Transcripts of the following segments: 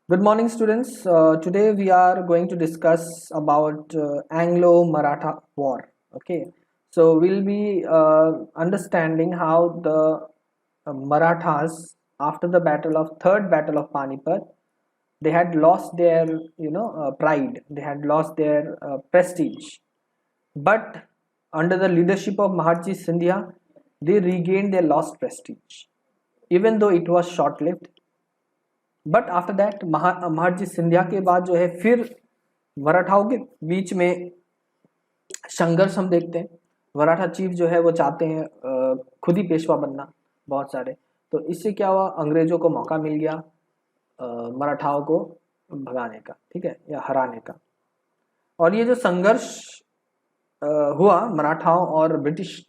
Good morning, students. Today we are going to discuss about Anglo-Maratha War. Okay, so we'll be understanding how the Marathas, after the third battle of Panipat, they had lost their pride. They had lost their prestige. But under the leadership of Maharji Sindhya, they regained their lost prestige, even though it was short-lived. But after that Mahadji Scindia के बाद जो है फिर मराठाओं के बीच में संघर्ष हम देखते हैं। मराठा चीफ जो है वो चाहते हैं खुद ही पेशवा बनना, बहुत सारे। तो इससे क्या हुआ, अंग्रेजों को मौका मिल गया मराठाओं को भगाने का, ठीक है, या हराने का। और ये जो संघर्ष हुआ मराठाओं और ब्रिटिश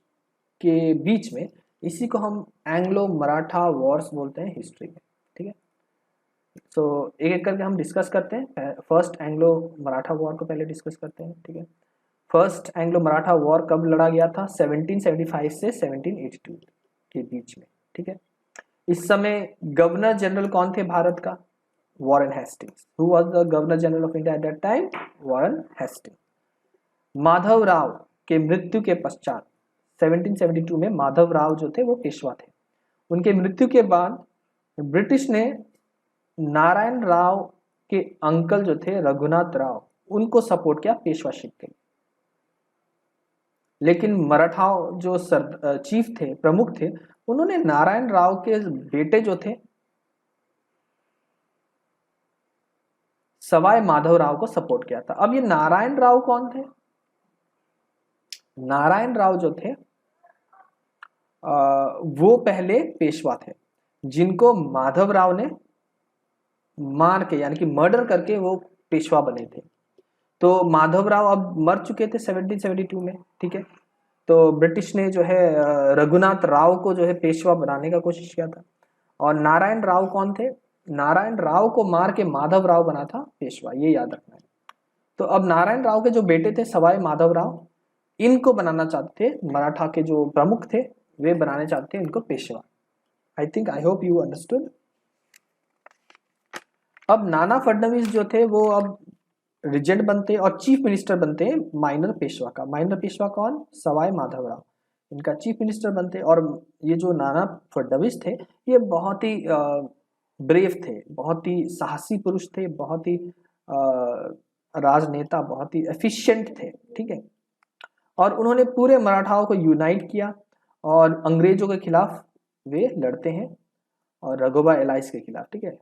के बीच में, इसी को हम एंग्लो मराठा वॉर्स बोलते हैं हिस्ट्री में, ठीक है। तो एक एक करके हम डिस्कस करते हैं। फर्स्ट एंग्लो मराठा वॉर को पहले डिस्कस करते हैं, ठीक है। फर्स्ट एंग्लो मराठा वॉर कब लड़ा गया था? 1775 से 1782 के बीच में, ठीक है। इस समय गवर्नर जनरल कौन थे भारत का? Warren Hastings. Who was the governor general of India at that time? Warren Hastings. Madhav Rao के मृत्यु के पश्चात 1772 में माधव राव जो थे वो पेशवा थे। उनके मृत्यु के बाद ब्रिटिश ने नारायण राव के अंकल जो थे रघुनाथ राव, उनको सपोर्ट किया पेशवाशिप के लिए। लेकिन मराठाओं जो चीफ थे, प्रमुख थे, उन्होंने नारायण राव के बेटे जो थे सवाई माधव राव को सपोर्ट किया था। अब ये नारायण राव कौन थे? नारायण राव जो थे वो पहले पेशवा थे, जिनको माधव राव ने मार के यानी कि मर्डर करके वो पेशवा बने थे। तो माधव राव अब मर चुके थे 1772 में, ठीक है। तो ब्रिटिश ने जो है रघुनाथ राव को जो है पेशवा बनाने का कोशिश किया था। और नारायण राव कौन थे? नारायण राव को मार के माधव राव बना था पेशवा, ये याद रखना है। तो अब नारायण राव के जो बेटे थे सवाई माधव राव, इनको बनाना चाहते थे, मराठा के जो प्रमुख थे वे बनाने चाहते थे इनको Peshwa. I hope you understood. अब नाना फडणवीस जो थे वो अब रिजेंट बनते और चीफ मिनिस्टर बनते हैं माइनर पेशवा का। माइनर पेशवा कौन? सवाई माधवराव, इनका चीफ मिनिस्टर बनते। और ये जो नाना फडणवीस थे ये बहुत ही ब्रेव थे, बहुत ही साहसी पुरुष थे, बहुत ही राजनेता, बहुत ही एफिशिएंट थे, ठीक है। और उन्होंने पूरे मराठाओं को यूनाइट किया और अंग्रेजों के खिलाफ वे लड़ते हैं, और रघुबा एलाइस के खिलाफ, ठीक है।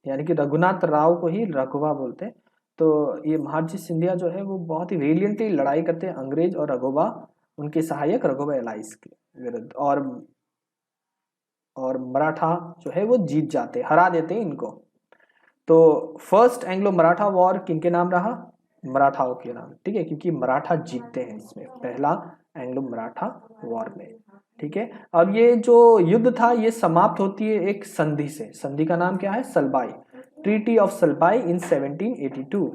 यानी कि रघुनाथ राव को ही रघुबा बोलते हैं। तो ये महाजी सिंधिया जो है वो बहुत ही वेलियंटली लड़ाई करते हैं अंग्रेज और रघुबा, उनके सहायक रघुबा एलाइस के विरुद्ध। और मराठा जो है वो जीत जाते, हरा देते हैं इनको। तो फर्स्ट एंग्लो मराठा वॉर किनके नाम रहा? मराठाओं के नाम, ठीक है, क्योंकि मराठा जीतते हैं इसमें, पहला एंग्लो मराठा वॉर में, ठीक है। अब ये जो युद्ध था ये समाप्त होती है एक संधि से। संधि का नाम क्या है? सलबाई, ट्रीटी ऑफ सलबाई इन 1782,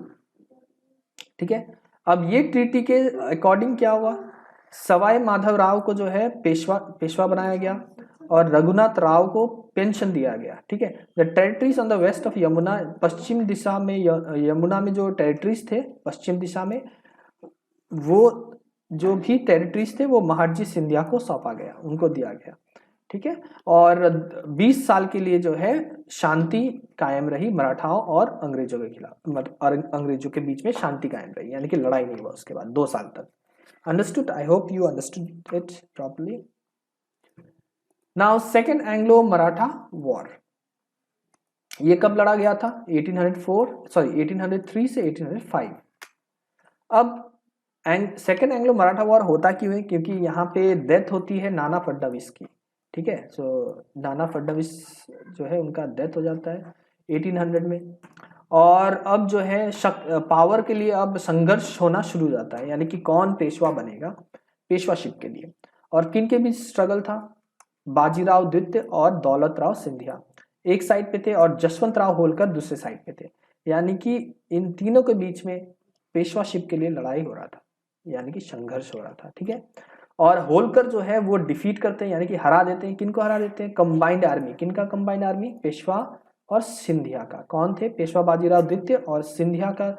ठीक है। अब ये ट्रीटी के अकॉर्डिंग क्या हुआ? सवाई माधव राव को जो है पेशवा बनाया गया और रघुनाथ राव को पेंशन दिया गया, ठीक है। The territories on the west of Yamuna, पश्चिम दिशा में यमुना में जो टेरिटरीज थे पश्चिम दिशा में, वो जो भी टेरिटरीज थे वो महारजी सिंधिया को सौंपा गया, उनको दिया गया, ठीक है। और 20 साल के लिए जो है शांति कायम रही मराठाओं और अंग्रेजों के खिलाफ, और अंग्रेजों के बीच में शांति कायम रही, यानी कि लड़ाई नहीं हुआ उसके बाद 2 साल तक। Understood? I hope you understood it properly. Now second Anglo Maratha war, ये कब लड़ा गया था? 1803 से 1805। अब सेकेंड एंग्लो मराठा वॉर होता क्यों है? क्योंकि यहाँ पे डेथ होती है नाना फडणवीस की, ठीक है। सो नाना फडणवीस जो है उनका डेथ हो जाता है 1800 में। और अब जो है पावर के लिए अब संघर्ष होना शुरू हो जाता है, यानी कि कौन पेशवा बनेगा, पेशवाशिप के लिए। और किन के बीच स्ट्रगल था? बाजीराव द्वितीय और दौलत राव सिंधिया एक साइड पे थे और जसवंत राव होलकर दूसरे साइड पे थे। यानी कि इन तीनों के बीच में पेशवाशिप के लिए लड़ाई हो रहा था, यानी कि संघर्ष हो रहा था, ठीक है। और होलकर जो है वो डिफीट करते हैं, यानी कि हरा देते हैं। किनको हरा देते हैं? Combined army. किनका कंबाइंड आर्मी? पेशवा और सिंधिया का। कौन थे? पेशवा बाजीराव द्वितीय और सिंधिया का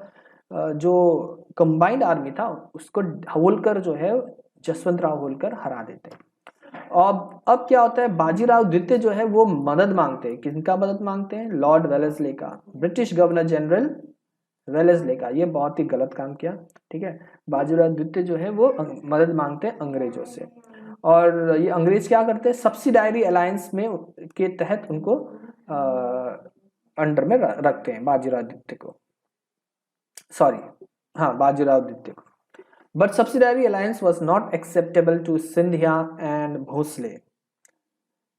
जो कंबाइंड आर्मी था उसको होलकर जो है, जसवंत राव होलकर हरा देते हैं। अब क्या होता है, बाजीराव द्वितीय जो है वो मदद मांगते हैं। किसका मदद मांगते हैं? लॉर्ड वेलेस्ले का, ब्रिटिश गवर्नर जनरल वेलेस्ले का। ये बहुत ही गलत काम किया, ठीक है। बाजीराव द्वितीय जो है वो मदद मांगते हैं अंग्रेजों से, और ये अंग्रेज क्या करते हैं, सब्सिडायरी अलायंस में के तहत उनको अंडर में रखते हैं बाजीराव द्वितीय को, सॉरी हाँ बाजीराव द्वितीय को। But subsidiary alliance was not acceptable to Scindia and Bhonsle,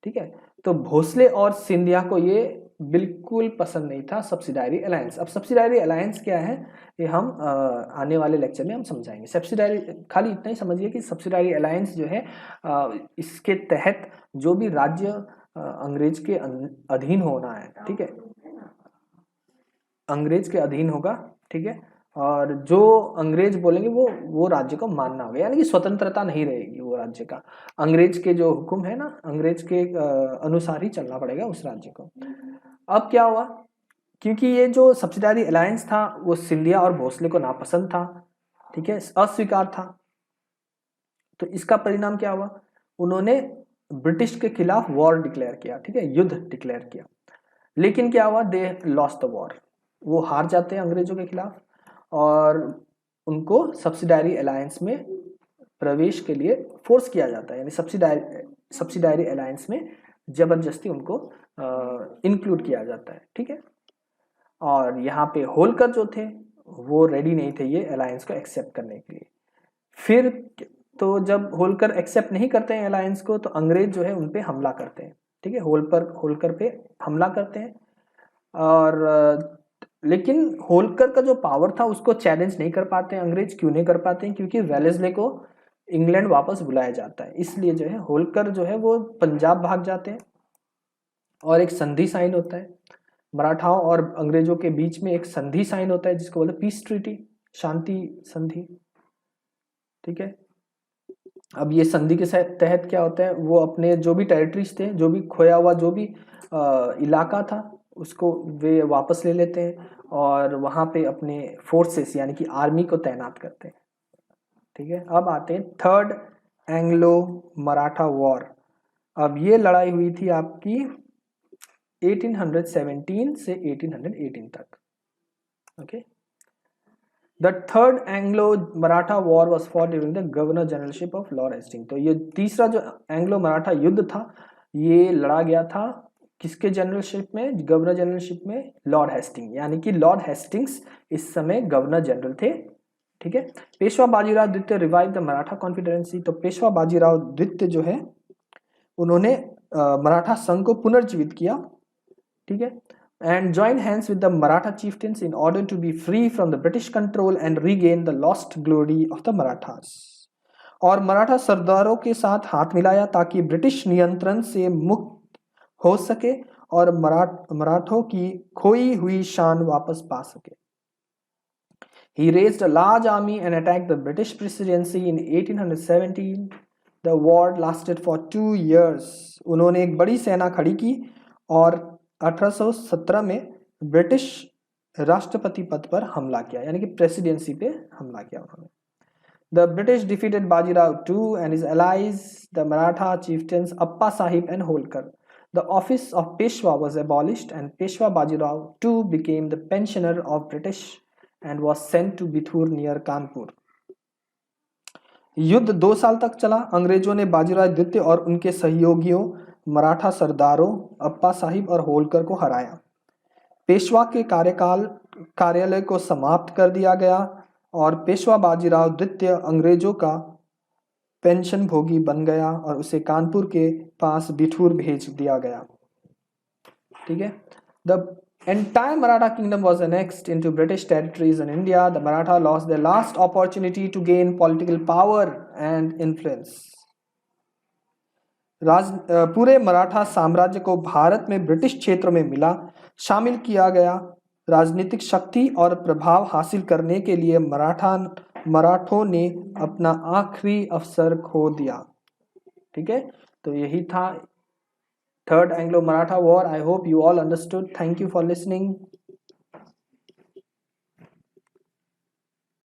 ठीक है। तो भोसले और सिंधिया को ये बिल्कुल पसंद नहीं था सब्सिडायरी अलायंस। अब सब्सिडायरी अलायंस क्या है ये हम आने वाले लेक्चर में हम समझाएंगे। सब्सिडायरी, खाली इतना ही समझिए कि सब्सिडायरी अलायंस जो है इसके तहत जो भी राज्य अंग्रेज के अधीन होना है, ठीक है, अंग्रेज के अधीन होगा, ठीक है, और जो अंग्रेज बोलेंगे वो राज्य को मानना होगा, यानी कि स्वतंत्रता नहीं रहेगी वो राज्य का। अंग्रेज के जो हुक्म है ना, अंग्रेज के अनुसार ही चलना पड़ेगा उस राज्य को। अब क्या हुआ, क्योंकि ये जो सब्सिडायरी अलायंस था वो सिंधिया और भोसले को नापसंद था, ठीक है, अस्वीकार था। तो इसका परिणाम क्या हुआ, उन्होंने ब्रिटिश के खिलाफ वॉर डिक्लेयर किया, ठीक है, युद्ध डिक्लेयर किया। लेकिन क्या हुआ, दे लॉस्ट द वॉर, वो हार जाते हैं अंग्रेजों के खिलाफ, और उनको सब्सिडायरी अलायंस में प्रवेश के लिए फोर्स किया जाता है, यानी सब्सिडायरी अलायंस में जबरदस्ती उनको इंक्लूड किया जाता है, ठीक है। और यहाँ पे होलकर जो थे वो रेडी नहीं थे ये अलायंस को एक्सेप्ट करने के लिए। फिर तो जब होलकर एक्सेप्ट नहीं करते हैं अलायंस को, तो अंग्रेज जो है उन पे हमला करते हैं, ठीक है, होलकर पे हमला करते हैं। और लेकिन होलकर का जो पावर था उसको चैलेंज नहीं कर पाते हैं अंग्रेज। क्यों नहीं कर पाते हैं? क्योंकि वेलेस्ले को इंग्लैंड वापस बुलाया जाता है, इसलिए जो है होलकर जो है वो पंजाब भाग जाते हैं, और एक संधि साइन होता है मराठाओं और अंग्रेजों के बीच में, एक संधि साइन होता है जिसको बोलते पीस ट्रीटी, शांति संधि, ठीक है। अब ये संधि के तहत क्या होता है, वो अपने जो भी टेरिटरीज थे, जो भी खोया हुआ जो भी इलाका था उसको वे वापस ले लेते हैं, और वहाँ पे अपने फोर्सेस यानी कि आर्मी को तैनात करते हैं, ठीक है। अब आते हैं थर्ड एंग्लो मराठा वॉर। अब ये लड़ाई हुई थी आपकी 1817 से 1818 तक, okay. The third Anglo-Maratha War was fought during the Governor Generalship of Lord Hastings। तो ये तीसरा जो एंग्लो मराठा युद्ध था ये लड़ा गया था किसके जनरलशिप में? गवर्नर जनरलशिप में लॉर्ड हेस्टिंग, यानी कि लॉर्ड हेस्टिंग्स इस समय गवर्नर जनरल थे, ठीक है। पेशवा बाजीराव द्वितीय रिवाइव द मराठा कॉन्फिडेंसी। तो पेशवा बाजीराव द्वितीय जो है उन्होंने मराठा संघ को पुनर्जीवित किया, ठीक है, and joined hands with the Maratha chieftains in order to be free from the British control and regain the lost glory of the Marathas। और मराठा सरदारों के साथ हाथ मिलाया ताकि ब्रिटिश नियंत्रण से मुक्त हो सके और मराठों की खोई हुई शान वापस पा सके। He raised a large army and attacked the British presidency in 1817। The war lasted for 2 years। उन्होंने एक बड़ी सेना खड़ी की और 1817 में ब्रिटिश राष्ट्रपति पद पर हमला किया, यानी कि प्रेसिडेंसी पे हमला किया उन्होंने। The British defeated Bajirao II and his allies, the Maratha chieftains Appa Sahib and Holkar। The office of Peshwa was abolished and Peshwa Bajirao II became the pensioner of British and was sent to Bithur near Kanpur। युद्ध 2 साल तक चला। अंग्रेजों ने बाजीराव द्वितीय और उनके सहयोगियों मराठा सरदारों अप्पा साहिब और होलकर को हराया। पेशवा के कार्यालय को समाप्त कर दिया गया और पेशवा बाजीराव द्वितीय अंग्रेजों का पेंशन भोगी बन गया और उसे कानपुर के पास बिठूर भेज दिया गया, ठीक है। The entire Maratha kingdom was annexed into British territories in India। The Maratha lost their last opportunity to gain political power and influence। पूरे मराठा साम्राज्य को भारत में ब्रिटिश क्षेत्रों में शामिल किया गया। राजनीतिक शक्ति और प्रभाव हासिल करने के लिए मराठों ने अपना आखिरी अवसर खो दिया, ठीक है। तो यही था Third Anglo-Maratha War. I hope you all understood. Thank you for listening.